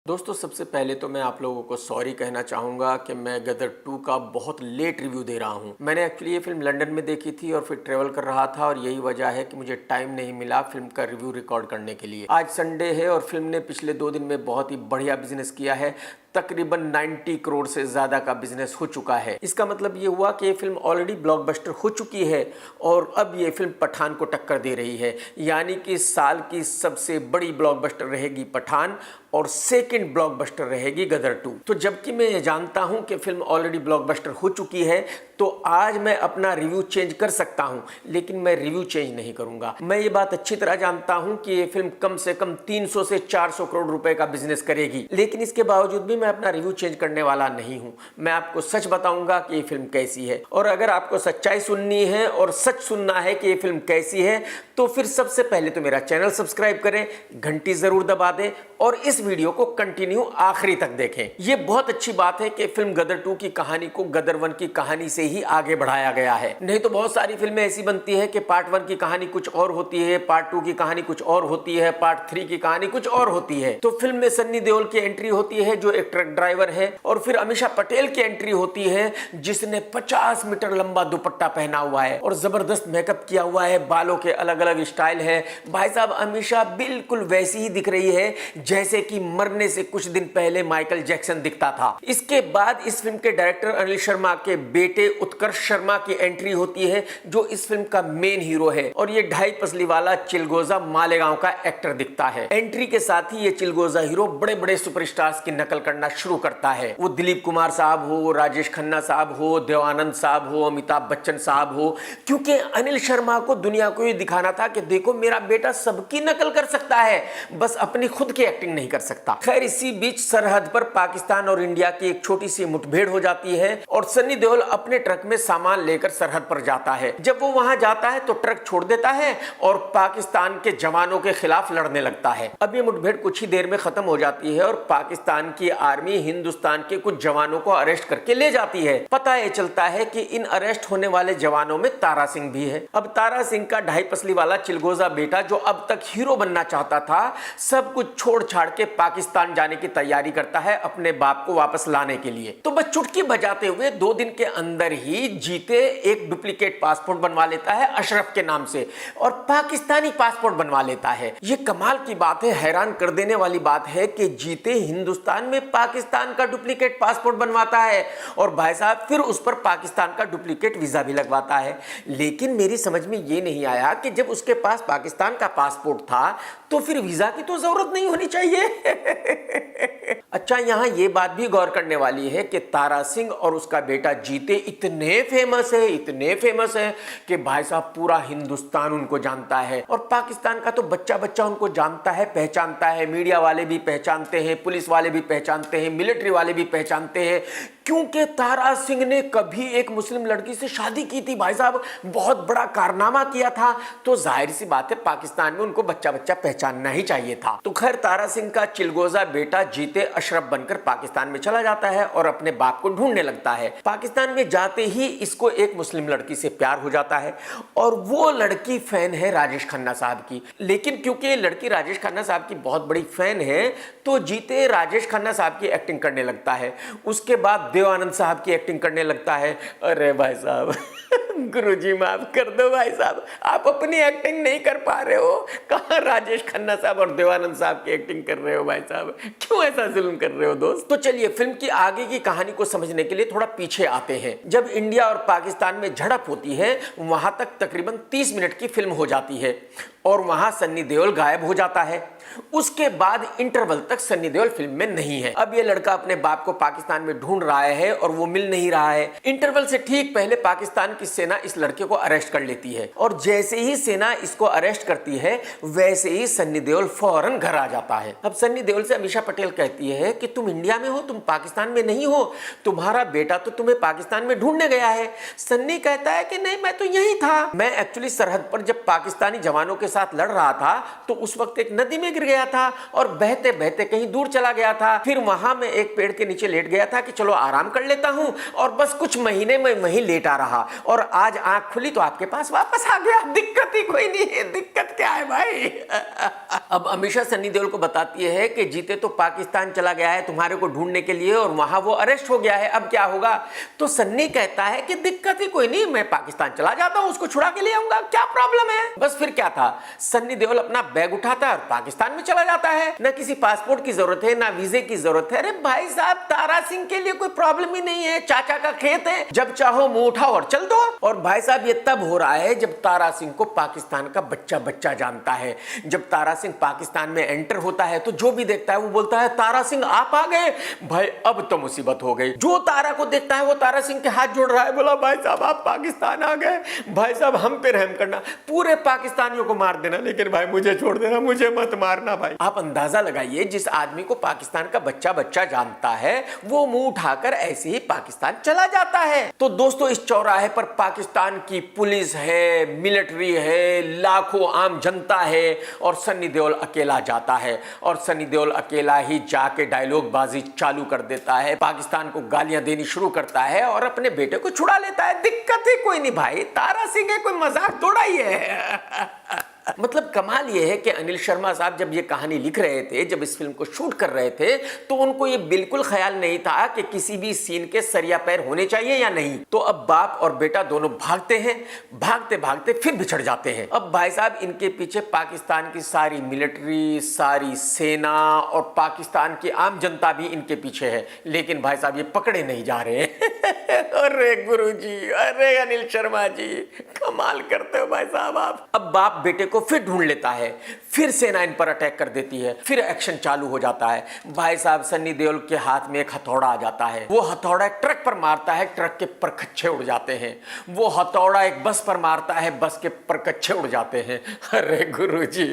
दोस्तों सबसे पहले तो मैं आप लोगों को सॉरी कहना चाहूँगा कि मैं गदर 2 का बहुत लेट रिव्यू दे रहा हूँ। मैंने एक्चुअली ये फिल्म लंदन में देखी थी और फिर ट्रेवल कर रहा था और यही वजह है कि मुझे टाइम नहीं मिला फिल्म का रिव्यू रिकॉर्ड करने के लिए। आज संडे है और फिल्म ने पिछले 2 दिन में बहुत ही बढ़िया बिजनेस किया है। तकरीबन 90 करोड़ से ज़्यादा का बिजनेस हो चुका है। इसका मतलब ये हुआ कि ये फिल्म ऑलरेडी ब्लॉकबस्टर हो चुकी है और अब ये फिल्म पठान को टक्कर दे रही है। यानी कि साल की सबसे बड़ी ब्लॉकबस्टर रहेगी पठान और सेकंड ब्लॉकबस्टर रहेगी गदर 2। तो जबकि मैं ये जानता हूं कि फिल्म ऑलरेडी ब्लॉकबस्टर हो चुकी है तो आज मैं अपना रिव्यू चेंज कर सकता हूं, लेकिन मैं रिव्यू चेंज नहीं करूंगा। मैं ये बात अच्छी तरह जानता हूं कि ये फिल्म कम से कम 300 से 400 करोड़ रुपए का बिजनेस करेगी, लेकिन इसके बावजूद भी मैं अपना रिव्यू चेंज करने वाला नहीं हूं। मैं आपको सच बताऊंगा कि ये फिल्म कैसी है, और अगर आपको सच्चाई सुननी है और सच सुनना है कि ये फिल्म कैसी है तो फिर सबसे पहले तो मेरा चैनल सब्सक्राइब करें, घंटी जरूर दबा दें और इस वीडियो को कंटिन्यू आखिरी तक देखें। ये बहुत अच्छी बात है कि फिल्म गदर 2 की कहानी को गदर 1 की कहानी से ही आगे बढ़ाया गया है। नहीं तो बहुत सारी फिल्में ऐसी बनती है कि पार्ट 1 की कहानी कुछ और होती है, पार्ट 2 की कहानी कुछ और होती है, पार्ट 3 की कहानी कुछ और होती है। तो फिल्म में सन्नी देओल की एंट्री होती है जो एक ट्रक ड्राइवर है, और फिर अमीषा पटेल की एंट्री होती है जिसने 50 मीटर लंबा दुपट्टा पहना हुआ है और जबरदस्त मेकअप किया हुआ है, बालों के अलग अलग स्टाइल है। भाई साहब अमीषा बिल्कुल वैसी ही दिख रही है जैसे कि मरने से कुछ दिन पहले माइकल जैक्सन दिखता था। इसके बाद इस फिल्म के डायरेक्टर अनिल शर्मा के बेटे उत्कर्ष शर्मा की एंट्री होती है जो इस फिल्म का मेन हीरो है, और ये 2.5 पसली वाला चिलगोजा मालेगांव का एक्टर दिखता है। एंट्री के साथ ही ये चिलगोजा हीरो बड़े बड़े सुपरस्टार्स की नकल करना शुरू करता है। वो दिलीप कुमार साहब हो, राजेश खन्ना साहब हो, देव आनंद साहब हो, अमिताभ बच्चन साहब हो, क्योंकि अनिल शर्मा को दुनिया को ये दिखाना था कि देखो मेरा बेटा सबकी नकल कर सकता है, बस अपनी खुद की एक्टिंग नहीं कर सकता। खैर इसी बीच सरहद पर पाकिस्तान और इंडिया की एक छोटी सी मुठभेड़ हो जाती है और सन्नी देओल अपने ट्रक में सामान लेकर सरहद पर जाता है। जब वो वहां जाता है तो ट्रक छोड़ देता है और पाकिस्तान के जवानों के खिलाफ लड़ने लगता है। अब ये मुठभेड़ कुछ ही देर में खत्म हो जाती है और पाकिस्तान की आर्मी हिंदुस्तान के कुछ जवानों को अरेस्ट करके ले जाती है। पता ये चलता है कि इन अरेस्ट होने वाले जवानों में तारा सिंह भी है। अब तारा सिंह का 2.5 पसली वाला चिलगोजा बेटा जो अब तक हीरो बनना चाहता था, सब कुछ छोड़ छाड़ के पाकिस्तान जाने की तैयारी करता है अपने बाप को वापस लाने के लिए। तो बस चुटकी बजाते हुए 2 दिन के अंदर ही जीते एक डुप्लीकेट पासपोर्ट बनवा लेता है अशरफ के नाम से और पाकिस्तानी पासपोर्ट बनवा लेता है। ये कमाल की बात है, हैरान कर देने वाली बात है कि जीते हिंदुस्तान में पाकिस्तान का डुप्लीकेट पासपोर्ट बनवाता है और भाई साहब फिर उस पर पाकिस्तान का डुप्लीकेट वीजा भी लगवाता है। लेकिन मेरी समझ में ये नहीं आया कि जब उसके पास पाकिस्तान का पासपोर्ट था तो फिर वीजा की तो जरूरत नहीं होनी चाहिए। अच्छा यहाँ ये बात भी गौर करने वाली है कि तारा सिंह और उसका बेटा जीते इतने फेमस है कि भाई साहब पूरा हिंदुस्तान उनको जानता है और पाकिस्तान का तो बच्चा बच्चा उनको जानता है, पहचानता है। मीडिया वाले भी पहचानते हैं, पुलिस वाले भी पहचानते हैं, मिलिट्री वाले भी पहचानते हैं, क्योंकि तारा सिंह ने कभी एक मुस्लिम लड़की से शादी की थी। भाई साहब बहुत बड़ा कारनामा किया था, तो जाहिर सी बात है पाकिस्तान में उनको बच्चा बच्चा पहचानना ही चाहिए था। तो खैर तारा सिंह का चिलगोजा बेटा जीते अशरफ बनकर पाकिस्तान में चला जाता है और अपने बाप को ढूंढने लगता है। पाकिस्तान में जाते ही इसको एक मुस्लिम लड़की से प्यार हो जाता है और वो लड़की फैन है राजेश खन्ना साहब की। लेकिन क्योंकि ये लड़की राजेश खन्ना साहब की बहुत बड़ी फैन है तो जीते राजेश खन्ना साहब की एक्टिंग करने लगता है। उसके बाद देव आनंद साहब की एक्टिंग करने लगता है। अरे भाई साहब गुरुजी माफ कर दो भाई साहब, आप अपनी एक्टिंग नहीं कर पा रहे हो, कहाँ राजेश खन्ना साहब और देवानंद साहब की एक्टिंग कर रहे हो। भाई साहब क्यों ऐसा जुल्म कर रहे हो दोस्त। तो चलिए फिल्म की आगे की कहानी को समझने के लिए थोड़ा पीछे आते हैं। जब इंडिया और पाकिस्तान में झड़प होती है वहां तक तकरीबन 30 मिनट की फिल्म हो जाती है और वहां सन्नी देओल गायब हो जाता है। उसके बाद इंटरवल तक सन्नी देओल फिल्म में नहीं है। अब ये लड़का अपने बाप को पाकिस्तान में ढूंढ रहा है और वो मिल नहीं रहा है। इंटरवल से ठीक पहले पाकिस्तान की सेना इस लड़के को अरेस्ट कर लेती है और जैसे ही सेना इसको अरेस्ट करती है वैसे ही सन्नी देओल फौरन घर आ जाता है। अब सन्नी देओल से अमीषा पटेल कहती है कि तुम इंडिया में हो, तुम पाकिस्तान में नहीं हो, तुम्हारा बेटा तो तुम्हें पाकिस्तान में ढूंढने गया है। सन्नी कहता है कि नहीं मैं तो यही था, मैं एक्चुअली सरहद पर जब पाकिस्तानी जवानों के साथ लड़ रहा था तो उस वक्त एक नदी में गिर गया था और बहते बहते कहीं दूर चला गया था। फिर वहां मैं एक पेड़ के नीचे लेट गया था कि चलो आराम कर लेता हूं और बस कुछ महीने में वहीं लेटा रहा और आज आंख खुली तो आपके पास वापस आ गया। दिक्कत ही कोई नहीं है, दिक्कत क्या है भाई। अब अमीषा सन्नी देओल को बताती है कि जीते तो पाकिस्तान चला गया है तुम्हारे को ढूंढने के लिए और वहां वो अरेस्ट हो गया है, अब क्या होगा? तो सन्नी कहता है कि दिक्कत ही कोई नहीं, मैं पाकिस्तान चला जाता हूं, उसको छुड़ा के ले आऊंगा, क्या प्रॉब्लम है? बस फिर क्या था, सन्नी देओल अपना बैग उठाता है और पाकिस्तान में चला जाता है। ना किसी पासपोर्ट की जरूरत है, ना वीजे की जरूरत है। अरे भाई साहब, तारा सिंह के लिए कोई प्रॉब्लम ही नहीं है, चाचा का खेत है, जब चाहो मुंह उठाओ और चल दो। और भाई साहब ये तब हो रहा है जब तारा सिंह को पाकिस्तान का बच्चा बच्चा जानता है। जब तारा सिंह पाकिस्तान में एंटर होता है तो जो भी देखता है वो बोलता है तारा सिंह आप आ गए, भाई अब तो मुसीबत हो गई। जो तारा को देखता है वो तारा सिंह के हाथ जोड़ रहा है, बोला भाई साहब आप पाकिस्तान आ गए, भाई साहब हम पे रहम करना, पूरे पाकिस्तानियों को मार देना, लेकिन भाई मुझे छोड़ देना, मुझे मत मारना। भाई आप अंदाजा लगाइए, जिस आदमी को पाकिस्तान का बच्चा बच्चा जानता है वो मुंह उठाकर ऐसे ही पाकिस्तान चला जाता है। तो दोस्तों इस चौराहे पर पाकिस्तान की पुलिस है, मिलिट्री है, लाखों आम जनता है और सन्नी देओल अकेला जाता है। और सन्नी देओल अकेला ही जाके डायलॉग बाजी चालू कर देता है, पाकिस्तान को गालियां देनी शुरू करता है और अपने बेटे को छुड़ा लेता है। दिक्कत ही कोई नहीं भाई, तारा सिंह है, कोई मजाक थोड़ा ही है। मतलब कमाल ये है कि अनिल शर्मा साहब जब ये कहानी लिख रहे थे, जब इस फिल्म को शूट कर रहे थे, तो उनको ये बिल्कुल ख्याल नहीं था कि किसी भी सीन के सरिया पैर होने चाहिए या नहीं। तो अब बाप और बेटा दोनों भागते हैं, भागते भागते फिर बिछड़ जाते हैं। अब भाई साहब इनके पीछे पाकिस्तान की सारी मिलिट्री, सारी सेना और पाकिस्तान की आम जनता भी इनके पीछे है, लेकिन भाई साहब ये पकड़े नहीं जा रहे हैं। अरे गुरुजी, अरे अनिल शर्मा जी, कमाल करते हो भाई साहब आप। अब बाप बेटे को फिर ढूंढ लेता है, फिर सेना इन पर अटैक कर देती है, फिर एक्शन चालू हो जाता है। भाई साहब सन्नी देओल के हाथ में एक हथौड़ा आ जाता है, वो हथौड़ा ट्रक पर मारता है, ट्रक के परखच्चे उड़ जाते हैं। वो हथौड़ा एक बस पर मारता है, बस के परखच्चे उड़ जाते हैं। अरे गुरुजी,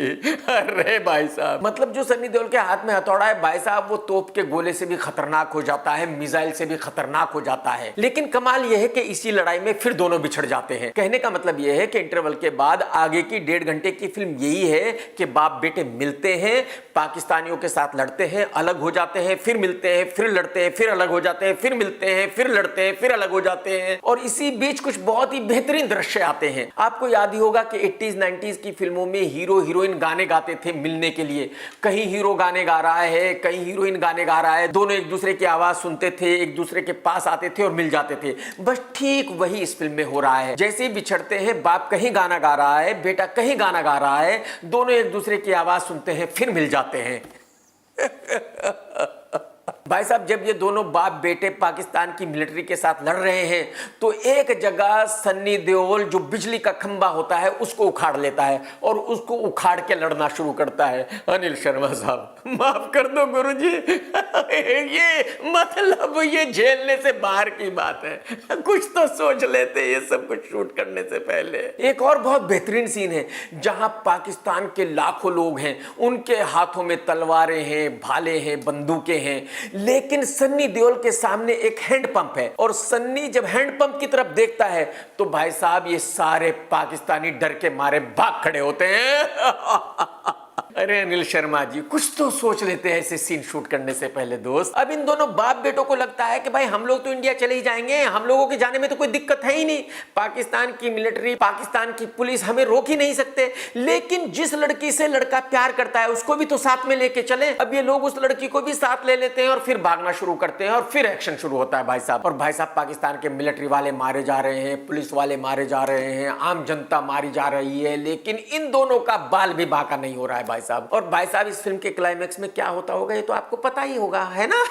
अरे भाई साहब, मतलब जो सन्नी देओल के हाथ में हथौड़ा है भाई साहब, वो तोप के गोले से भी खतरनाक हो जाता है, मिसाइल से भी खतरनाक हो जाता है। लेकिन कमाल यह है कि इसी लड़ाई में फिर दोनों बिछड़ जाते हैं। कहने का मतलब यह है कि इंटरवल के बाद आगे की 1.5 घंटे की फिल्म यही है कि बाप बेटे मिलते हैं, पाकिस्तानियों के साथ लड़ते हैं, अलग हो जाते हैं, फिर मिलते हैं, फिर लड़ते हैं, फिर अलग हो जाते हैं, फिर मिलते हैं, फिर लड़ते हैं, फिर अलग हो जाते हैं। और इसी बीच कुछ बहुत ही बेहतरीन दृश्य आते हैं। आपको याद ही होगा कि 80s 90s की फिल्मों में हीरो हीरोइन गाने गाते थे मिलने के लिए। कहीं हीरो गाने गा रहा है, कहीं हीरोइन गाने गा रहा है, दोनों एक दूसरे की आवाज सुनते थे, एक दूसरे के पास आते थे और मिल जाते थे। बस ठीक वही इस फिल्म में हो रहा है। जैसे ही बिछड़ते हैं, बाप कहीं गाना गा रहा है, बेटा कहीं गाना गा रहा है, दोनों एक दूसरे की आवाज सुनते हैं, फिर मिल जाते हैं। भाई साहब जब ये दोनों बाप बेटे पाकिस्तान की मिलिट्री के साथ लड़ रहे हैं तो एक जगह सन्नी देओल जो बिजली का खंबा होता है उसको उखाड़ लेता है और उसको उखाड़ के लड़ना शुरू करता है। अनिल शर्मा साहब माफ कर दो गुरुजी, ये मतलब ये झेलने से बाहर की बात है, कुछ तो सोच लेते ये सब कुछ शूट करने से पहले। एक और बहुत बेहतरीन सीन है जहां पाकिस्तान के लाखों लोग हैं, उनके हाथों में तलवारें हैं, भाले हैं, बंदूकें हैं, लेकिन सन्नी देओल के सामने एक हैंडपंप है और सन्नी जब हैंडपंप की तरफ देखता है तो भाई साहब ये सारे पाकिस्तानी डर के मारे भाग खड़े होते हैं। अरे अनिल शर्मा जी कुछ तो सोच लेते हैं ऐसे सीन शूट करने से पहले दोस्त। अब इन दोनों बाप बेटों को लगता है कि भाई हम लोग तो इंडिया चले ही जाएंगे, हम लोगों के जाने में तो कोई दिक्कत है ही नहीं, पाकिस्तान की मिलिट्री, पाकिस्तान की पुलिस हमें रोक ही नहीं सकते। लेकिन जिस लड़की से लड़का प्यार करता है उसको भी तो साथ में लेके चले। अब ये लोग उस लड़की को भी साथ ले लेते हैं और फिर भागना शुरू करते हैं और फिर एक्शन शुरू होता है भाई साहब। और भाई साहब पाकिस्तान के मिलिट्री वाले मारे जा रहे हैं, पुलिस वाले मारे जा रहे हैं, आम जनता मारी जा रही है, लेकिन इन दोनों का बाल भी बांका नहीं हो रहा है भाई साहब। और भाई साहब इस फिल्म के क्लाइमैक्स में क्या होता होगा ये तो आपको पता ही होगा, है ना?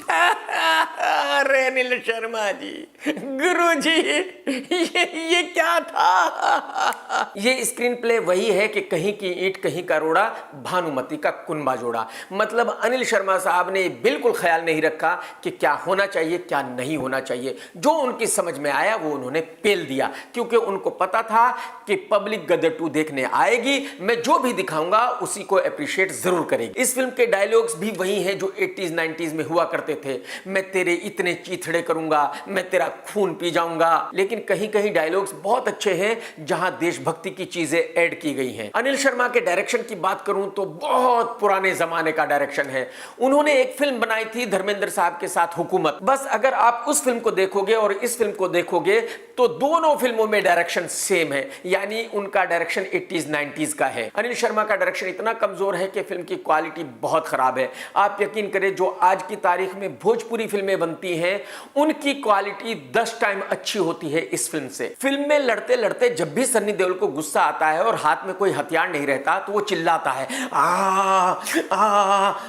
अरे अनिल शर्मा जी, गुरुजी ये क्या था? ये स्क्रीन प्ले वही है कि कहीं की ईंट कहीं का रोड़ा, भानुमति का कुनबा जोड़ा। मतलब अनिल शर्मा साहब ने बिल्कुल ख्याल नहीं रखा कि क्या होना चाहिए क्या नहीं होना चाहिए, जो उनकी समझ में आया वो उन्होंने पेल दिया, क्योंकि उनको पता था कि पब्लिक गदर 2 देखने आएगी, मैं जो भी दिखाऊंगा उसी को अप्रिशिएट जरूर करेगी। इस फिल्म के डायलॉग्स भी वही हैं जो 80s 90s में हुआ करते करते थे, मैं तेरे इतने चीथड़े करूंगा, मैं तेरा खून पी जाऊंगा। लेकिन कहीं कहीं डायलॉग्स बहुत अच्छे हैं जहां देशभक्ति की चीजें ऐड की गई हैं। अनिल शर्मा के डायरेक्शन की बात करूं तो बहुत पुराने जमाने का डायरेक्शन है। उन्होंने एक फिल्म बनाई थी धर्मेंद्र साहब के साथ, हुकूमत। बस अगर आप उस फिल्म को देखोगे और इस फिल्म को देखोगे तो दोनों फिल्मों में डायरेक्शन सेम है, यानी उनका डायरेक्शन 80s 90s का है। अनिल शर्मा का डायरेक्शन इतना कमजोर है कि फिल्म की क्वालिटी बहुत खराब है। आप यकीन करें, जो आज की तारीख में भोजपुरी फिल्में बनती हैं उनकी क्वालिटी 10 टाइम अच्छी होती है इस फिल्म से। फिल्म में लड़ते लड़ते जब भी सन्नी देओल को गुस्सा आता है और हाथ में कोई हथियार नहीं रहता तो वो चिल्लाता है आ,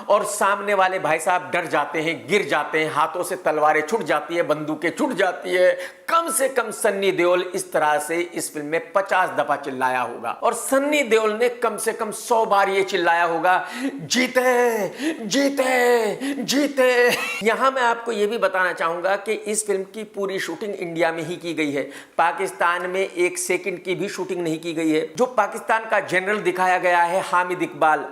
और सामने वाले भाई साहब डर जाते हैं, गिर जाते हैं, हाथों से तलवारें छूट जाती है, बंदूकें छूट जाती है। कम से कम सन्नी देओल इस तरह से इस फिल्म में 50 दफा चिल्लाया होगा और सन्नी देओल ने कम से कम 100 बार ये चिल्लाया होगा, जीते जीते जीते। यहां मैं आपको यह भी बताना चाहूंगा कि इस फिल्म की पूरी शूटिंग इंडिया में ही की गई है, पाकिस्तान में 1 सेकंड की भी शूटिंग नहीं की गई है। जो पाकिस्तान का जनरल दिखाया गया है हामिद इकबाल,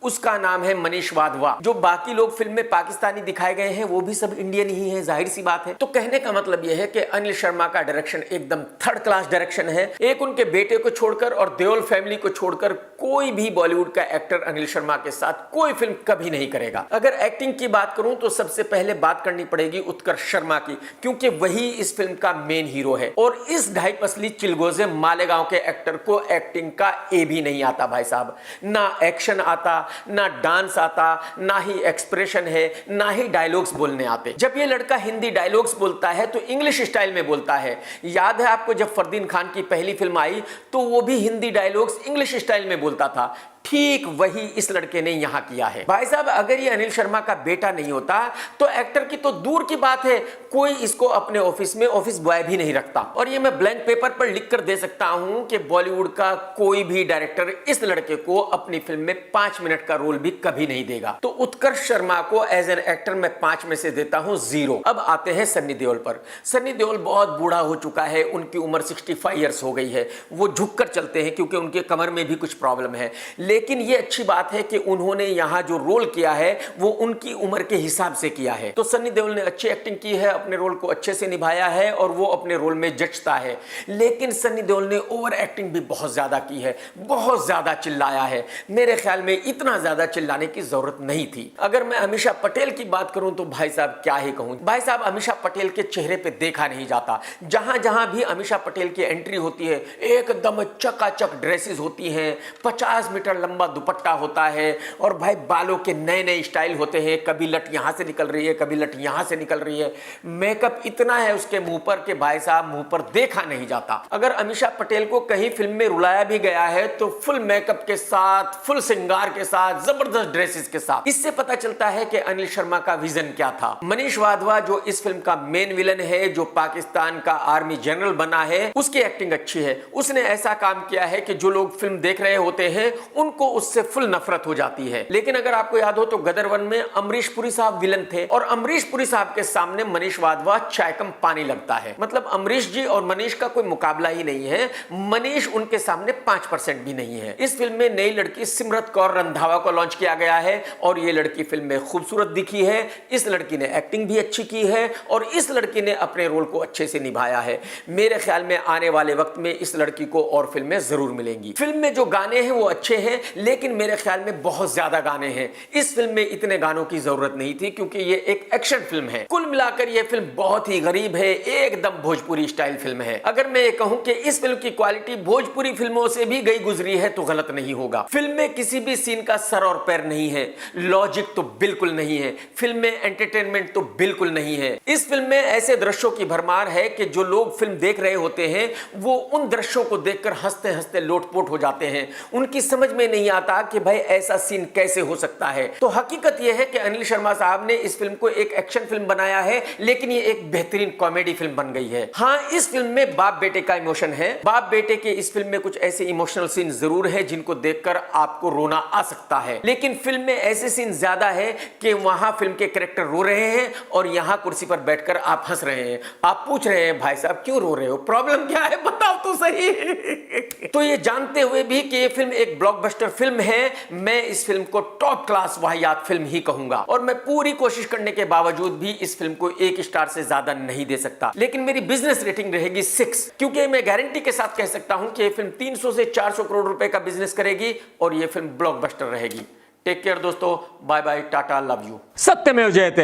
उसका नाम है मनीष वाधवा। जो बाकी लोग फिल्म में पाकिस्तानी दिखाए गए हैं वो भी सब इंडियन ही हैं, जाहिर सी बात है। तो कहने का मतलब यह है कि अनिल शर्मा का डायरेक्शन एकदम थर्ड क्लास डायरेक्शन है। एक उनके बेटे को छोड़कर और देओल फैमिली को छोड़कर कोई भी बॉलीवुड का एक्टर अनिल शर्मा के साथ कोई फिल्म कभी नहीं करेगा। अगर एक्टिंग की बात करूं तो सबसे पहले बात करनी पड़ेगी उत्कर्ष शर्मा की, क्योंकि वही इस फिल्म का मेन हीरो है। और इस ढाई पसली चिलगोजे मालेगांव के एक्टर को एक्टिंग का ए भी नहीं आता भाई साहब। ना एक्शन आता, ना डांस आता, ना ही एक्सप्रेशन है, ना ही डायलॉग्स बोलने आते। जब ये लड़का हिंदी डायलॉग्स बोलता है तो इंग्लिश स्टाइल में बोलता है। याद है आपको जब फरदीन खान की पहली फिल्म आई तो वो भी हिंदी डायलॉग्स इंग्लिश स्टाइल में बोलता था। ठीक वही इस लड़के ने यहां किया है। भाई साहब, अगर ये अनिल शर्मा का बेटा नहीं होता तो एक्टर की तो दूर की बात है, कोई इसको अपने ऑफिस में ऑफिस बॉय भी नहीं रखता। और ये मैं ब्लैंक पेपर पर लिख कर दे सकता हूं कि बॉलीवुड का कोई भी डायरेक्टर इस लड़के को अपनी फिल्म में 5 मिनट का रोल भी कभी नहीं देगा। तो उत्कर्ष शर्मा को एज एन एक्टर मैं 5 में से देता हूं 0। अब आते हैं सन्नी देओल पर। सन्नी देओल बहुत बूढ़ा हो चुका है, उनकी उम्र 65 ईयर्स हो गई है। वो झुककर चलते हैं क्योंकि उनके कमर में भी कुछ प्रॉब्लम है। लेकिन ये अच्छी बात है कि उन्होंने यहां जो रोल किया है वो उनकी उम्र के हिसाब से किया है। तो सन्नी देओल ने अच्छी एक्टिंग की है, अपने रोल को अच्छे से निभाया है और वो अपने रोल में जचता है। लेकिन सन्नी देओल ने ओवर एक्टिंग भी बहुत ज्यादा की है, बहुत ज्यादा चिल्लाया है। मेरे ख्याल में इतना ज्यादा चिल्लाने की जरूरत नहीं थी। अगर मैं अमीषा पटेल की बात करूं तो भाई साहब क्या ही कहूं। भाई साहब, अमीषा पटेल के चेहरे पे देखा नहीं जाता। जहां जहां भी अमीषा पटेल की एंट्री होती है एकदम चकाचक ड्रेसेस होती हैं, 50 मीटर लंबा दुपट्टा होता है और भाई बालों के नए नए स्टाइल होते हैं। कभी लट यहां से निकल रही है, कभी लट यहां से निकल रही है। मेकअप इतना है उसके मुंह पर कि भाई साहब मुंह पर देखा नहीं जाता। अगर अमीषा पटेल को कहीं फिल्म में रुलाया भी गया है तो फुल मेकअप के साथ, फुल श्रृंगार के साथ, जबरदस्त ड्रेसेस के साथ। इससे पता चलता है कि अनिल शर्मा का विजन क्या था। मनीष वाधवा जो इस फिल्म का मेन विलन है, जो पाकिस्तान का आर्मी जनरल बना है, उसकी एक्टिंग अच्छी है। उसने ऐसा काम किया है कि जो लोग फिल्म देख रहे होते हैं उनको उससे फुल नफरत हो जाती है। लेकिन अगर आपको याद हो तो गदर 1 में अमरीश पुरी साहब विलन थे और अमरीश पुरी साहब के सामने मनीष वाधवा चाय कम पानी लगता है। मतलब अमरीश जी और मनीष का कोई मुकाबला ही नहीं है। मनीष उनके सामने 5% भी नहीं है। इस फिल्म में नई लड़की सिमरत कौर रंधावा को लॉन्च किया गया है और ये लड़की फिल्म में खूबसूरत दिखी है। इस लड़की ने एक्टिंग भी अच्छी की है और इस लड़की ने अपने रोल को अच्छे से निभाया है। मेरे ख्याल में आने वाले वक्त में इस लड़की को और फिल्में जरूर मिलेंगी। फिल्म में जो गाने हैं वो अच्छे हैं, लेकिन मेरे ख्याल में बहुत ज्यादा गाने हैं। इस फिल्म में इतने गानों की जरूरत नहीं थी क्योंकि ये एक एक्शन फिल्म है। कुल मिलाकर ये फिल्म बहुत ही गरीब है, एकदम भोजपुरी स्टाइल फिल्म है। अगर मैं ये कहूं कि इस फिल्म की क्वालिटी भोजपुरी फिल्मों से भी गई गुजरी है तो गलत नहीं होगा। फिल्म में किसी भी सीन का सर और पैर नहीं है, लॉजिक तो बिल्कुल नहीं है, फिल्म में एंटरटेनमेंट तो बिल्कुल नहीं है। इस फिल्म में ऐसे दृश्यों की भरमार है कि जो लोग फिल्म देख रहे होते हैं वो उन दृश्यों को देखकर हंसते हंसते लोटपोट हो जाते हैं। उनकी समझ में नहीं आता कि भाई ऐसा सीन कैसे हो सकता है। तो हकीकत यह है कि अनिल शर्मा साहब ने इस फिल्म को एक एक्शन फिल्म बनाया है, लेकिन ये एक बेहतरीन कॉमेडी फिल्म बन गई है। हाँ, इस फिल्म में बाप बेटे का इमोशन है। बाप बेटे के इस फिल्म में कुछ ऐसे इमोशनल सीन जरूर है जिनको देखकर आपको रोना आ सकता है, लेकिन फिल्म में ऐसे सीन ज्यादा है कि वहां फिल्म के कैरेक्टर रो रहे हैं और यहां कुर्सी पर बैठकर आप हंस रहे हैं। आप पूछ रहे हैं भाई साहब क्यों रो रहे हो, प्रॉब्लम क्या है, बताओ तो सही। तो ये जानते हुए भी कि ये फिल्म एक ब्लॉकबस्टर ब्लॉकबस्टर फिल्म है, मैं इस फिल्म को टॉप क्लास वाहियात फिल्म ही कहूंगा और मैं पूरी कोशिश करने के बावजूद भी इस फिल्म को 1 स्टार से ज्यादा नहीं दे सकता। लेकिन मेरी बिजनेस रेटिंग रहेगी 6, क्योंकि मैं गारंटी के साथ कह सकता हूं कि यह फिल्म 300 से 400 करोड़ रुपए का बिजनेस करेगी और यह फिल्म ब्लॉकबस्टर रहेगी। टेक केयर दोस्तों, bye bye, ta-ta, love you. सत्यमेव जयते।